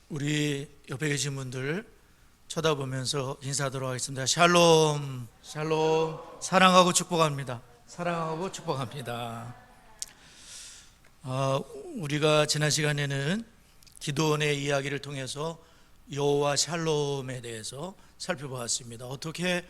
우리 옆에 계신 분들 쳐다보면서 인사하도록 하겠습니다. 샬롬, 샬롬. 사랑하고 축복합니다. 사랑하고 축복합니다. 우리가 지난 시간에는 기도원의 이야기를 통해서 여호와 샬롬에 대해서 살펴보았습니다. 어떻게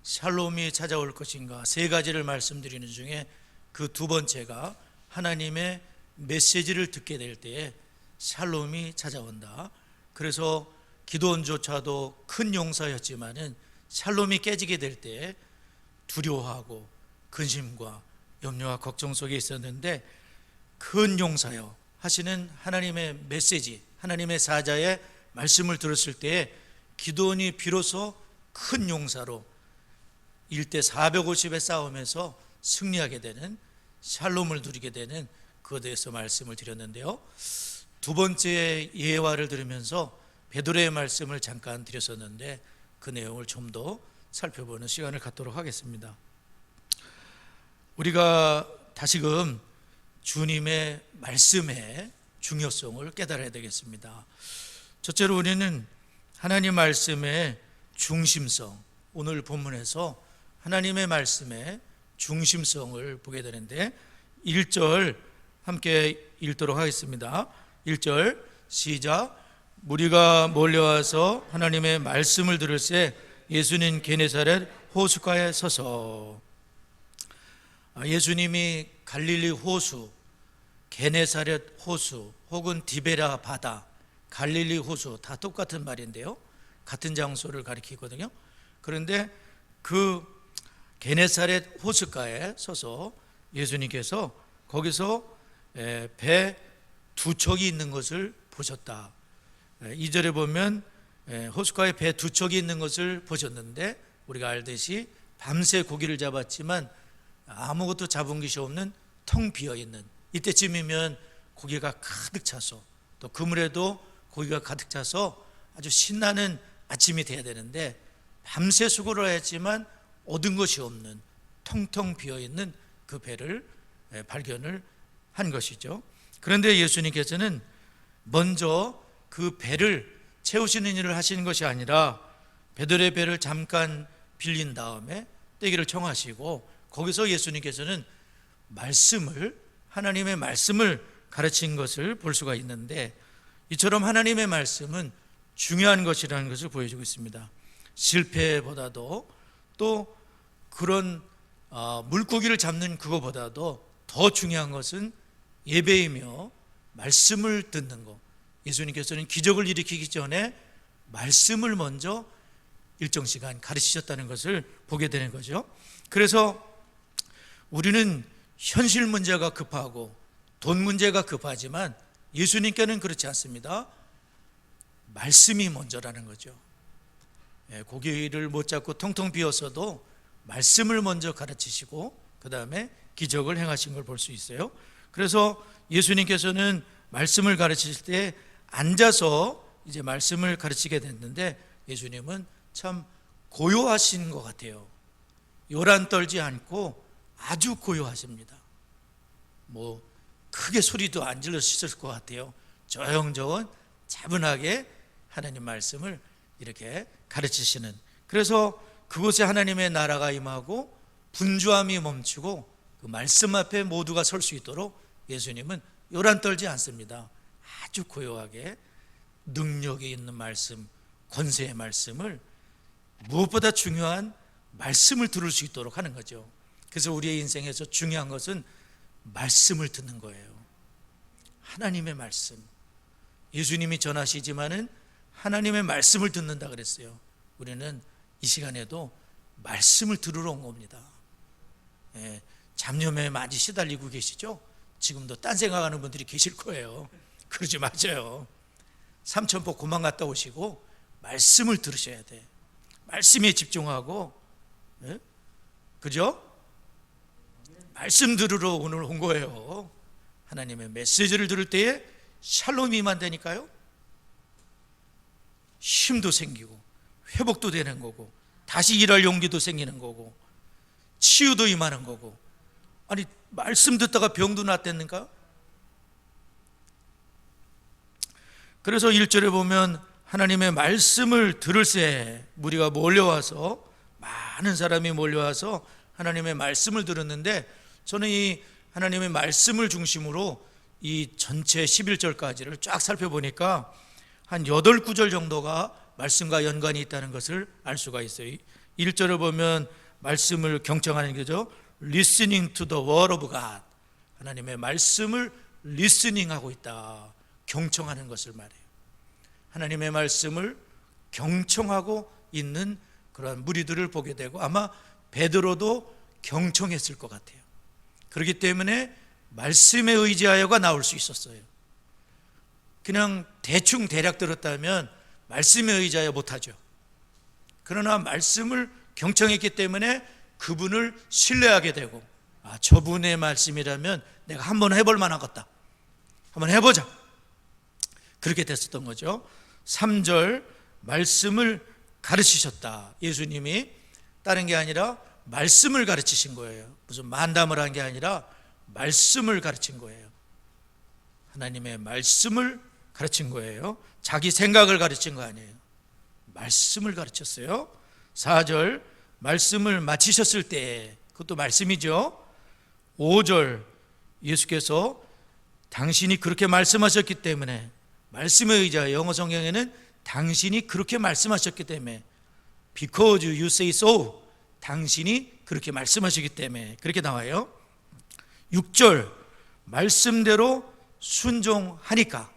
샬롬이 찾아올 것인가, 세 가지를 말씀드리는 중에 그 두 번째가 하나님의 메시지를 듣게 될 때에 샬롬이 찾아온다. 그래서 기도원조차도 큰 용사였지만은 샬롬이 깨지게 될 때 두려워하고 근심과 염려와 걱정 속에 있었는데, 큰 용사여 하시는 하나님의 메시지, 하나님의 사자의 말씀을 들었을 때에 기도원이 비로소 큰 용사로 1대 450의 싸움에서 승리하게 되는, 샬롬을 누리게 되는 그것에 대해서 말씀을 드렸는데요. 두 번째 예화를 들으면서 베드로의 말씀을 잠깐 드렸었는데 그 내용을 좀 더 살펴보는 시간을 갖도록 하겠습니다. 우리가 다시금 주님의 말씀의 중요성을 깨달아야 되겠습니다. 첫째로 우리는 하나님 말씀의 중심성, 오늘 본문에서 하나님의 말씀의 중심성을 보게 되는데 1절 함께 읽도록 하겠습니다. 1절 시작. 무리가 몰려와서 하나님의 말씀을 들을새 예수는 게네사렛 호숫가에 서서, 예수님이 갈릴리 호수, 게네사렛 호수 혹은 디베라 바다, 갈릴리 호수 다 똑같은 말인데요, 같은 장소를 가리키거든요. 그런데 그 게네사렛 호숫가에 서서 예수님께서 거기서 배 두 척이 있는 것을 보셨다. 2절에 보면 호숫가에 배 두 척이 있는 것을 보셨는데, 우리가 알듯이 밤새 고기를 잡았지만 아무것도 잡은 것이 없는 텅 비어있는, 이때쯤이면 고기가 가득 차서, 또 그물에도 고기가 가득 차서 아주 신나는 아침이 돼야 되는데 밤새 수고를 했지만 얻은 것이 없는 텅텅 비어있는 그 배를 발견을 한 것이죠. 그런데 예수님께서는 먼저 그 배를 채우시는 일을 하시는 것이 아니라 베드로의 배를 잠깐 빌린 다음에 떼기를 청하시고, 거기서 예수님께서는 말씀을, 하나님의 말씀을 가르친 것을 볼 수가 있는데, 이처럼 하나님의 말씀은 중요한 것이라는 것을 보여주고 있습니다. 실패보다도, 또 그런 물고기를 잡는 그거보다도 더 중요한 것은 예배이며 말씀을 듣는 것. 예수님께서는 기적을 일으키기 전에 말씀을 먼저 일정 시간 가르치셨다는 것을 보게 되는 거죠. 그래서 우리는 현실 문제가 급하고 돈 문제가 급하지만 예수님께는 그렇지 않습니다. 말씀이 먼저라는 거죠. 고기를 못 잡고 텅텅 비었어도 말씀을 먼저 가르치시고 그 다음에 기적을 행하신 걸 볼 수 있어요. 그래서 예수님께서는 말씀을 가르치실 때 앉아서 이제 말씀을 가르치게 됐는데, 예수님은 참 고요하신 것 같아요. 요란 떨지 않고 아주 고요하십니다. 뭐 크게 소리도 안 질러주실 것 같아요. 조용조용 차분하게 하나님 말씀을 이렇게 가르치시는, 그래서 그곳에 하나님의 나라가 임하고 분주함이 멈추고 그 말씀 앞에 모두가 설 수 있도록 예수님은 요란 떨지 않습니다. 아주 고요하게 능력이 있는 말씀, 권세의 말씀을, 무엇보다 중요한 말씀을 들을 수 있도록 하는 거죠. 그래서 우리의 인생에서 중요한 것은 말씀을 듣는 거예요. 하나님의 말씀. 예수님이 전하시지만은 하나님의 말씀을 듣는다 그랬어요. 우리는 이 시간에도 말씀을 들으러 온 겁니다. 잡념에 많이 시달리고 계시죠? 지금도 딴 생각하는 분들이 계실 거예요. 그러지 마세요. 삼천포 고만 갔다 오시고 말씀을 들으셔야 돼. 말씀에 집중하고, 그죠? 말씀 들으러 오늘 온 거예요. 하나님의 메시지를 들을 때에 샬롬이 임한다니까요. 힘도 생기고 회복도 되는 거고 다시 일할 용기도 생기는 거고 치유도 임하는 거고. 아니 말씀 듣다가 병도 낫댔는가? 그래서 1절에 보면 하나님의 말씀을 들을새 무리가 몰려와서, 많은 사람이 몰려와서 하나님의 말씀을 들었는데, 저는 이 하나님의 말씀을 중심으로 이 전체 11절까지를 쫙 살펴보니까 한 8구절 정도가 말씀과 연관이 있다는 것을 알 수가 있어요. 1절을 보면 말씀을 경청하는 거죠. Listening to the word of God. 하나님의 말씀을 리스닝하고 있다, 경청하는 것을 말해요. 하나님의 말씀을 경청하고 있는 그런 무리들을 보게 되고, 아마 베드로도 경청했을 것 같아요. 그렇기 때문에 말씀에 의지하여가 나올 수 있었어요. 그냥 대충 대략 들었다면 말씀에 의지하여 못하죠. 그러나 말씀을 경청했기 때문에 그분을 신뢰하게 되고, 저분의 말씀이라면 내가 한번 해볼 만하겠다, 한번 해보자, 그렇게 됐었던 거죠. 3절, 말씀을 가르치셨다. 예수님이 다른 게 아니라 말씀을 가르치신 거예요. 무슨 만담을 한 게 아니라 말씀을 가르친 거예요. 하나님의 말씀을 가르친 거예요. 자기 생각을 가르친 거 아니에요. 말씀을 가르쳤어요. 4절, 말씀을 마치셨을 때, 그것도 말씀이죠. 5절, 예수께서 당신이 그렇게 말씀하셨기 때문에, 말씀에 의지하여, 영어 성경에는 당신이 그렇게 말씀하셨기 때문에, because you say so, 당신이 그렇게 말씀하시기 때문에, 그렇게 나와요. 6절, 말씀대로 순종하니까,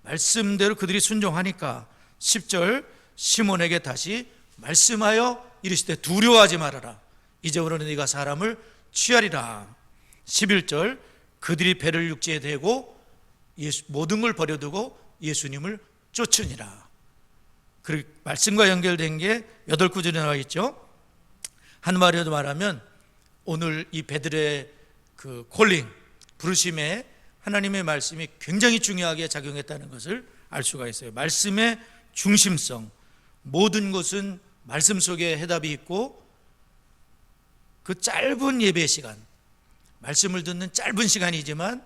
말씀대로 그들이 순종하니까. 10절, 시몬에게 다시 말씀하여 이르시되 두려워하지 말아라, 이제부터는 네가 사람을 취하리라. 11절, 그들이 배를 육지에 대고 모든 걸 버려두고 예수님을 쫓으니라. 그 말씀과 연결된 게 8구절에 나와 있죠. 한마디로 말하면 오늘 이 베드로의 그 콜링, 부르심에 하나님의 말씀이 굉장히 중요하게 작용했다는 것을 알 수가 있어요. 말씀의 중심성, 모든 것은 말씀 속에 해답이 있고, 그 짧은 예배 시간, 말씀을 듣는 짧은 시간이지만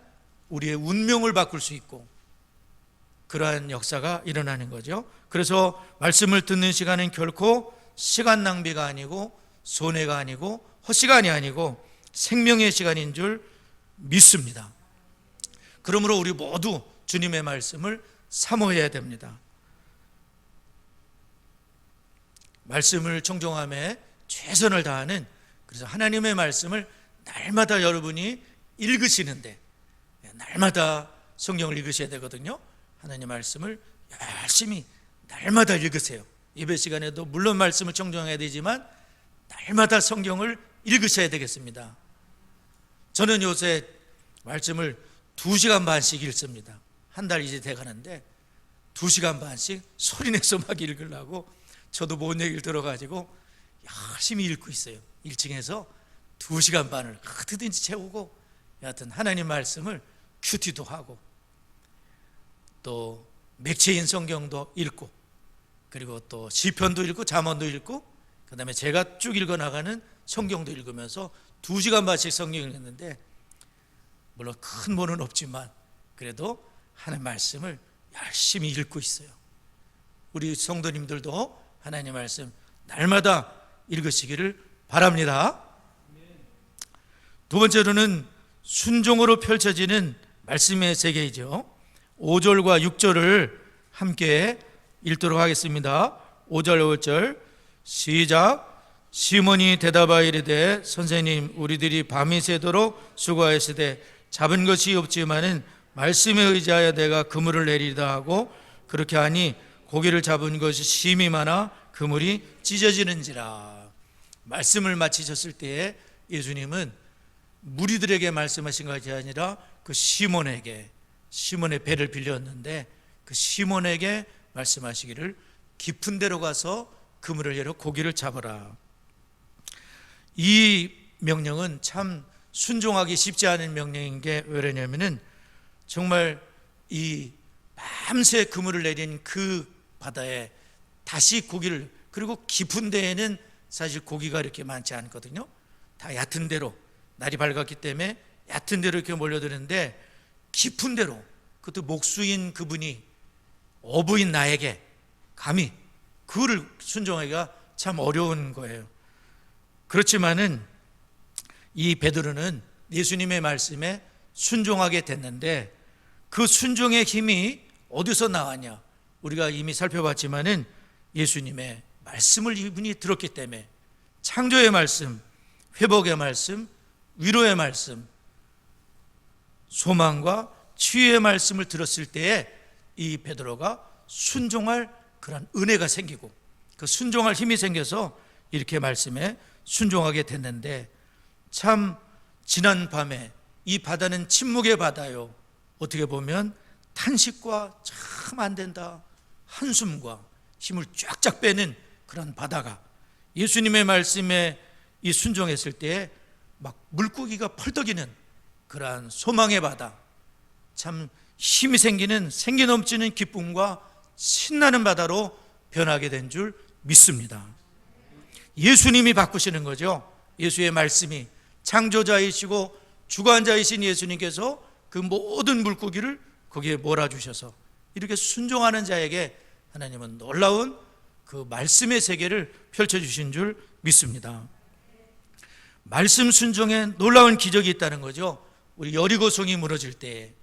우리의 운명을 바꿀 수 있고, 그러한 역사가 일어나는 거죠. 그래서 말씀을 듣는 시간은 결코 시간 낭비가 아니고 손해가 아니고 헛시간이 아니고 생명의 시간인 줄 믿습니다. 그러므로 우리 모두 주님의 말씀을 사모해야 됩니다. 말씀을 청종함에 최선을 다하는, 그래서 하나님의 말씀을 날마다 여러분이 읽으시는데, 날마다 성경을 읽으셔야 되거든요. 하나님 말씀을 열심히 날마다 읽으세요. 예배 시간에도 물론 말씀을 청종해야 되지만 날마다 성경을 읽으셔야 되겠습니다. 저는 요새 말씀을 2시간 반씩 읽습니다. 한 달 이제 돼가는데 2시간 반씩 소리내서 막 읽으려고 저도 못 얘기를 들어가지고 열심히 읽고 있어요. 1층에서 2시간 반을 어떻게든지 채우고, 여하튼 하나님 말씀을 큐티도 하고, 또 맥체인 성경도 읽고, 그리고 또 시편도 읽고 잠언도 읽고, 그 다음에 제가 쭉 읽어나가는 성경도 읽으면서 2시간 반씩 성경 읽는데, 물론 큰 본은 없지만 그래도 하나님 말씀을 열심히 읽고 있어요. 우리 성도님들도 하나님 말씀 날마다 읽으시기를 바랍니다. 두 번째로는 순종으로 펼쳐지는 말씀의 세계이죠. 5절과 6절을 함께 읽도록 하겠습니다. 5절 5절 시작. 시몬이 대답하여 이르되 선생님, 우리들이 밤이 새도록 수고하였으되 잡은 것이 없지만은 말씀에 의지하여 내가 그물을 내리다 하고, 그렇게 하니 고기를 잡은 것이 심히 많아 그물이 찢어지는지라. 말씀을 마치셨을 때에 예수님은 무리들에게 말씀하신 것이 아니라 그 시몬에게, 시몬의 배를 빌렸는데 그 시몬에게 말씀하시기를 깊은 데로 가서 그물을 열어 고기를 잡아라. 이 명령은 참 순종하기 쉽지 않은 명령인 게 왜냐면은 정말 이 밤새 그물을 내린 그 바다에 다시 고기를, 그리고 깊은 데에는 사실 고기가 이렇게 많지 않거든요. 다 얕은 데로, 날이 밝았기 때문에 얕은 데로 이렇게 몰려드는데 깊은 데로, 그것도 목수인 그분이 어부인 나에게 감히 그를 순종하기가 참 어려운 거예요. 그렇지만은 이 베드로는 예수님의 말씀에 순종하게 됐는데 그 순종의 힘이 어디서 나왔냐? 우리가 이미 살펴봤지만은 예수님의 말씀을 이분이 들었기 때문에 창조의 말씀, 회복의 말씀, 위로의 말씀, 소망과 치유의 말씀을 들었을 때에 이 베드로가 순종할 그런 은혜가 생기고 그 순종할 힘이 생겨서 이렇게 말씀에 순종하게 됐는데, 참 지난 밤에 이 바다는 침묵의 바다요, 어떻게 보면 탄식과 참 안 된다, 한숨과 힘을 쫙쫙 빼는 그런 바다가 예수님의 말씀에 이 순종했을 때에 막 물고기가 펄떡이는 그러한 소망의 바다, 참 힘이 생기는 생기 넘치는 기쁨과 신나는 바다로 변하게 된 줄 믿습니다. 예수님이 바꾸시는 거죠. 예수의 말씀이, 창조자이시고 주관자이신 예수님께서 그 모든 물고기를 거기에 몰아주셔서 이렇게 순종하는 자에게 하나님은 놀라운 그 말씀의 세계를 펼쳐주신 줄 믿습니다. 말씀 순종에 놀라운 기적이 있다는 거죠. 우리 여리고성이 무너질 때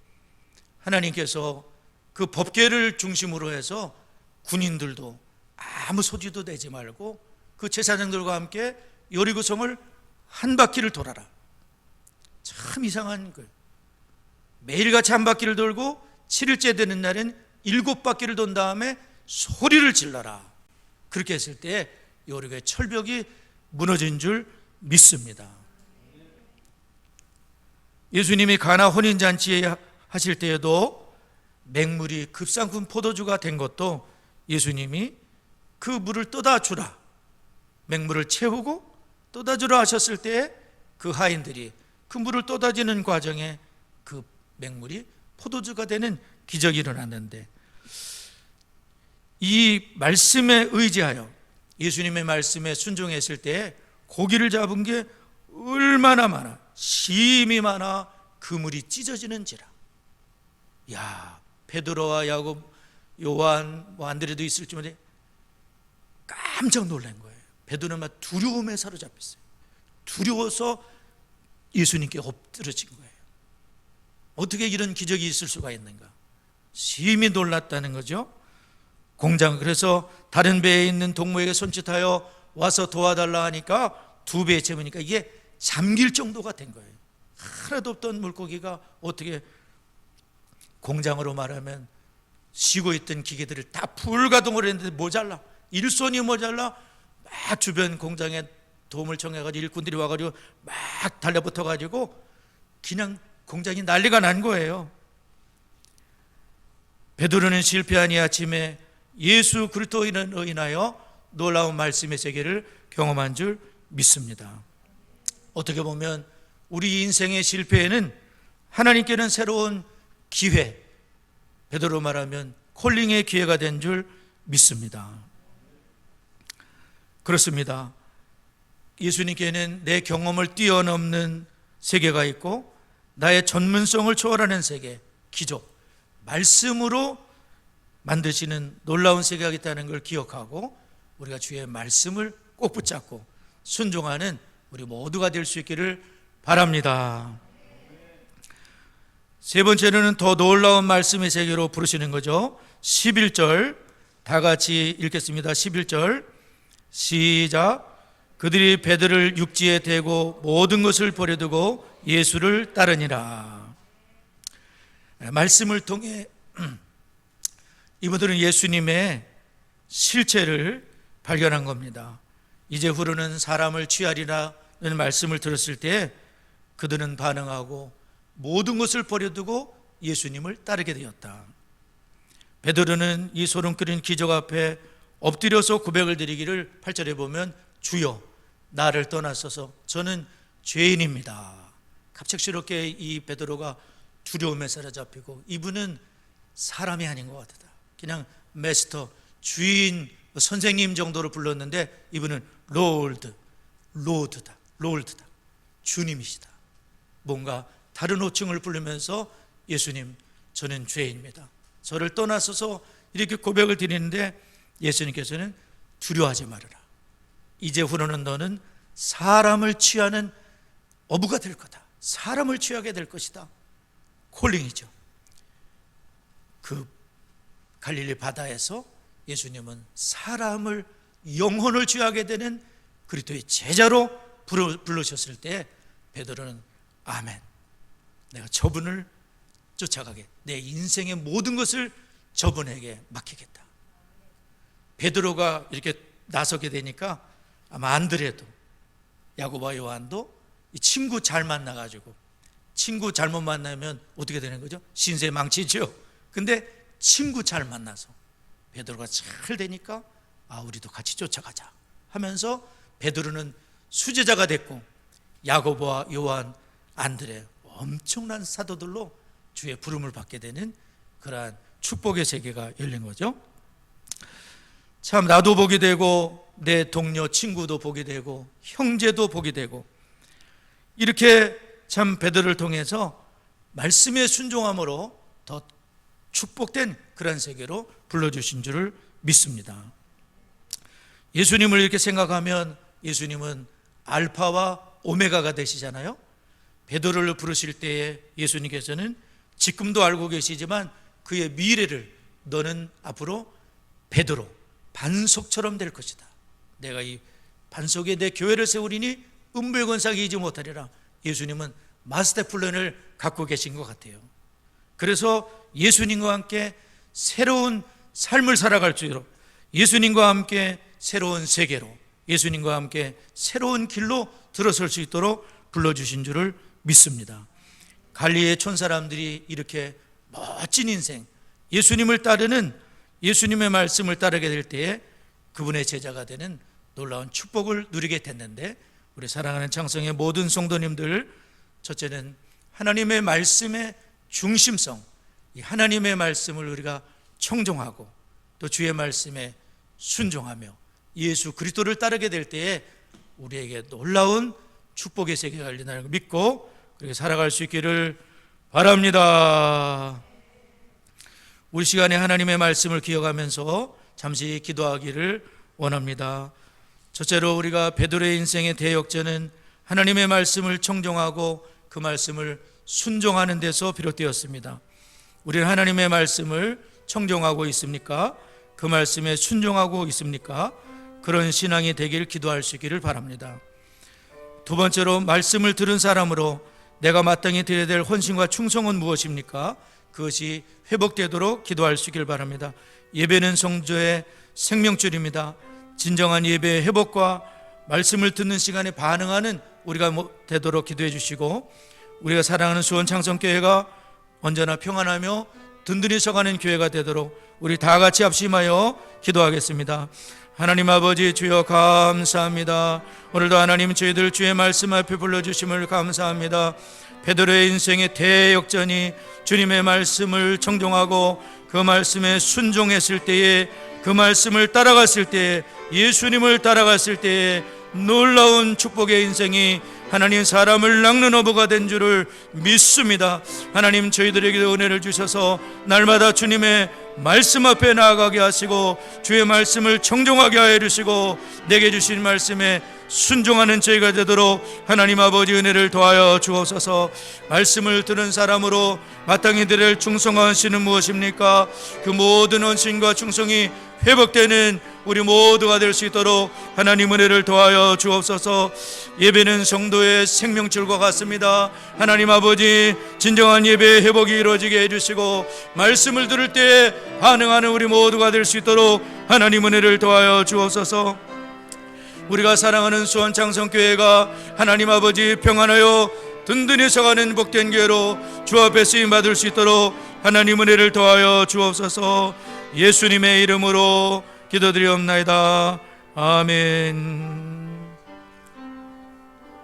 하나님께서 그 법궤를 중심으로 해서 군인들도 아무 소리도 내지 말고 그 제사장들과 함께 여리고성을 한 바퀴를 돌아라. 참 이상한 거예요. 매일같이 한 바퀴를 돌고 7일째 되는 날엔 7바퀴를 돈 다음에 소리를 질러라. 그렇게 했을 때 여리고의 철벽이 무너진 줄 믿습니다. 예수님이 가나 혼인잔치에 하실 때에도 맹물이 급상큼 포도주가 된 것도 예수님이 그 물을 떠다 주라, 맹물을 채우고 떠다 주라 하셨을 때에 그 하인들이 그 물을 떠다지는 과정에 그 맹물이 포도주가 되는 기적이 일어났는데, 이 말씀에 의지하여 예수님의 말씀에 순종했을 때에 고기를 잡은 게 얼마나 많아, 심이 많아 그물이 찢어지는지라. 야, 베드로와 야곱, 요한, 안드레도 있을지만 깜짝 놀란 거예요. 베드로는 막 두려움에 사로잡혔어요. 두려워서 예수님께 엎드러진 거예요. 어떻게 이런 기적이 있을 수가 있는가? 심히 놀랐다는 거죠. 그래서 다른 배에 있는 동무에게 손짓하여 와서 도와달라 하니까 2배에 채우니까 이게 잠길 정도가 된 거예요. 하나도 없던 물고기가 어떻게, 공장으로 말하면 쉬고 있던 기계들을 다 불가동을 했는데 모자라, 일손이 모자라 막 주변 공장에 도움을 청해가지고 일꾼들이 와가지고 막 달려붙어가지고 그냥 공장이 난리가 난 거예요. 베드로는 실패한 이 아침에 예수 그리스도인을 인하여 놀라운 말씀의 세계를 경험한 줄 믿습니다. 어떻게 보면 우리 인생의 실패에는 하나님께는 새로운 기회, 베드로 말하면 콜링의 기회가 된 줄 믿습니다. 그렇습니다. 예수님께는 내 경험을 뛰어넘는 세계가 있고 나의 전문성을 초월하는 세계, 기적, 말씀으로 만드시는 놀라운 세계가 있다는 걸 기억하고 우리가 주의 말씀을 꼭 붙잡고 순종하는 우리 모두가 될 수 있기를 바랍니다. 세 번째로는 더 놀라운 말씀의 세계로 부르시는 거죠. 11절 다 같이 읽겠습니다. 11절 시작. 그들이 배들을 육지에 대고 모든 것을 버려두고 예수를 따르니라. 말씀을 통해 이분들은 예수님의 실체를 발견한 겁니다. 이제 후로는 사람을 취하리라는 말씀을 들었을 때 그들은 반응하고 모든 것을 버려두고 예수님을 따르게 되었다. 베드로는 이 소름 끓인 기적 앞에 엎드려서 고백을 드리기를 8절에 보면 주여 나를 떠나소서 저는 죄인입니다. 갑작스럽게 이 베드로가 두려움에 사로잡히고 이분은 사람이 아닌 것 같다. 그냥 마스터, 주인, 선생님 정도로 불렀는데 이분은 롤드다. 주님이시다. 뭔가 다른 호칭을 부르면서 예수님 저는 죄인입니다. 저를 떠나서서 이렇게 고백을 드리는데 예수님께서는 두려워하지 말아라. 이제후로는 너는 사람을 취하는 어부가 될 거다. 사람을 취하게 될 것이다. 콜링이죠. 그 갈릴리 바다에서 예수님은 사람을, 영혼을 취하게 되는 그리스도의 제자로 부르셨을 때 베드로는 아멘, 내가 저분을 쫓아가게, 내 인생의 모든 것을 저분에게 맡기겠다. 베드로가 이렇게 나서게 되니까 아마 안드레도, 야고보와 요한도 이 친구 잘 만나가지고, 친구 잘못 만나면 어떻게 되는 거죠? 신세 망치죠. 근데 친구 잘 만나서 베드로가 잘 되니까 우리도 같이 쫓아가자 하면서 베드로는 수제자가 됐고, 야고보와 요한, 안드레, 엄청난 사도들로 주의 부름을 받게 되는 그러한 축복의 세계가 열린 거죠. 참, 나도 보게 되고 내 동료 친구도 보게 되고 형제도 보게 되고, 이렇게 참 베드로를 통해서 말씀의 순종함으로 더 축복된 그런 세계로 불러주신 줄을 믿습니다. 예수님을 이렇게 생각하면 예수님은 알파와 오메가가 되시잖아요. 베드로를 부르실 때에 예수님께서는 지금도 알고 계시지만 그의 미래를, 너는 앞으로 베드로, 반석처럼 될 것이다. 내가 이 반석에 내 교회를 세우리니 은불건사가 이기지 못하리라. 예수님은 마스터 플랜을 갖고 계신 것 같아요. 그래서 예수님과 함께 새로운 삶을 살아갈 수 있도록, 예수님과 함께 새로운 세계로, 예수님과 함께 새로운 길로 들어설 수 있도록 불러주신 줄을 믿습니다. 갈릴리의 촌사람들이 이렇게 멋진 인생, 예수님을 따르는, 예수님의 말씀을 따르게 될 때에 그분의 제자가 되는 놀라운 축복을 누리게 됐는데, 우리 사랑하는 창성의 모든 성도님들, 첫째는 하나님의 말씀의 중심성, 이 하나님의 말씀을 우리가 청종하고 또 주의 말씀에 순종하며 예수 그리스도를 따르게 될 때에 우리에게 놀라운 축복의 세계가 열린다는 걸 믿고 그렇게 살아갈 수 있기를 바랍니다. 우리 시간에 하나님의 말씀을 기억하면서 잠시 기도하기를 원합니다. 첫째로 우리가 베드로의 인생의 대역전은 하나님의 말씀을 청종하고 그 말씀을 순종하는 데서 비롯되었습니다. 우리는 하나님의 말씀을 청종하고 있습니까? 그 말씀에 순종하고 있습니까? 그런 신앙이 되길 기도할 수 있기를 바랍니다. 두 번째로, 말씀을 들은 사람으로 내가 마땅히 드려야 될 헌신과 충성은 무엇입니까? 그것이 회복되도록 기도할 수 있기를 바랍니다. 예배는 성도의 생명줄입니다. 진정한 예배의 회복과 말씀을 듣는 시간에 반응하는 우리가 되도록 기도해 주시고, 우리가 사랑하는 수원 창성교회가 언제나 평안하며 든든히 서가는 교회가 되도록 우리 다 같이 합심하여 기도하겠습니다. 하나님 아버지, 주여 감사합니다. 오늘도 하나님, 저희들 주의 말씀 앞에 불러주심을 감사합니다. 베드로의 인생의 대역전이 주님의 말씀을 청종하고 그 말씀에 순종했을 때에, 그 말씀을 따라갔을 때에, 예수님을 따라갔을 때에 놀라운 축복의 인생이 하나님 사람을 낚는 어부가 된 줄을 믿습니다. 하나님, 저희들에게도 은혜를 주셔서 날마다 주님의 말씀 앞에 나아가게 하시고 주의 말씀을 청종하게 하여 주시고 내게 주신 말씀에 순종하는 저희가 되도록 하나님 아버지 은혜를 더하여 주옵소서. 말씀을 들은 사람으로 마땅히 드릴 충성한 헌신은 무엇입니까? 그 모든 헌신과 충성이 회복되는 우리 모두가 될 수 있도록 하나님 은혜를 더하여 주옵소서. 예배는 성도의 생명줄과 같습니다. 하나님 아버지, 진정한 예배의 회복이 이루어지게 해주시고 말씀을 들을 때 반응하는 우리 모두가 될 수 있도록 하나님 은혜를 더하여 주옵소서. 우리가 사랑하는 수원창성교회가 하나님 아버지 평안하여 든든히 서가는 복된 교회로 주 앞에 쓰임받을 수 있도록 하나님 은혜를 더하여 주옵소서. 예수님의 이름으로 기도드리옵나이다. 아멘.